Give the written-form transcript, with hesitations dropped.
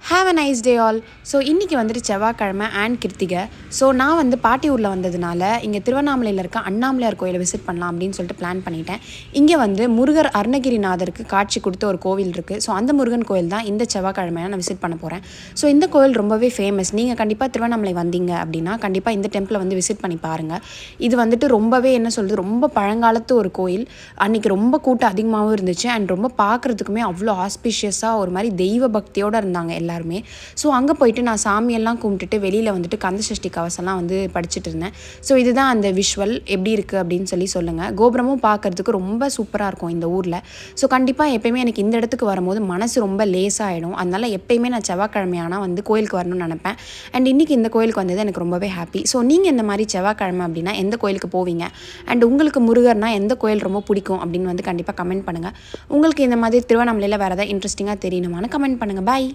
Have a nice day all. So இன்றைக்கி வந்துட்டு செவ்வாய்க்கிழமை அண்ட் கிருத்திகை. ஸோ நான் வந்து பாட்டி ஊரில் வந்ததுனால இங்கே திருவண்ணாமலையில் இருக்க அண்ணாமலையார் கோயிலை விசிட் பண்ணலாம் அப்படின்னு சொல்லிட்டு பிளான் பண்ணிட்டேன். இங்கே வந்து முருகர் அருணகிரிநாதருக்கு காட்சி கொடுத்த ஒரு கோவில் இருக்குது. ஸோ அந்த முருகன் கோயில் தான் இந்த செவ்வாய்க்கிழமையாக நான் விசிட் பண்ண போகிறேன். ஸோ இந்த கோயில் ரொம்பவே ஃபேமஸ். நீங்கள் கண்டிப்பாக திருவண்ணாமலை வந்தீங்க அப்படின்னா கண்டிப்பாக இந்த டெம்பிளை வந்து விசிட் பண்ணி பாருங்கள். இது வந்துட்டு ரொம்பவே என்ன சொல்கிறது, ரொம்ப பழங்காலத்து ஒரு கோயில். அன்றைக்கி ரொம்ப கூட்டம் அதிகமாகவும் இருந்துச்சு அண்ட் ரொம்ப பார்க்குறதுக்குமே அவ்வளோ ஆஸ்பிஷியஸாக ஒரு மாதிரி தெய்வ பக்தியோடு இருந்தாங்க எல்லாருமே. ஸோ அங்கே போயிட்டு நான் சாமியெல்லாம் கும்பிட்டுட்டு வெளியில் வந்துட்டு கந்தசஷ்டி கவசம்லாம் வந்து படிச்சுட்டு இருந்தேன். ஸோ இதுதான் அந்த விஷுவல் எப்படி இருக்குது அப்படின்னு சொல்லுங்கள். கோபுரமும் பார்க்குறதுக்கு ரொம்ப சூப்பராக இருக்கும் இந்த ஊரில். ஸோ கண்டிப்பாக எப்போயுமே எனக்கு இந்த இடத்துக்கு வரும்போது மனசு ரொம்ப லேசாகிடும். அதனால் எப்போயுமே நான் செவ்வாய்க்கிழமையானா வந்து கோயிலுக்கு வரணும்னு நினப்பேன். அண்ட் இன்றைக்கி இந்த கோயிலுக்கு வந்தது எனக்கு ரொம்பவே ஹாப்பி. ஸோ நீங்கள் இந்த மாதிரி செவ்வாய்க்கிழமை அப்படின்னா எந்த கோயிலுக்கு போவீங்க அண்ட் உங்களுக்கு முருகர்னா எந்த கோயில் ரொம்ப பிடிக்கும் அப்படின்னு வந்து கண்டிப்பாக கமெண்ட் பண்ணுங்கள். உங்களுக்கு இந்த மாதிரி திருவண்ணாமலையில் வேறு ஏதாவது இன்ட்ரெஸ்டிங்காக தெரியணுமான்னு கமெண்ட் பண்ணுங்கள். பாய்.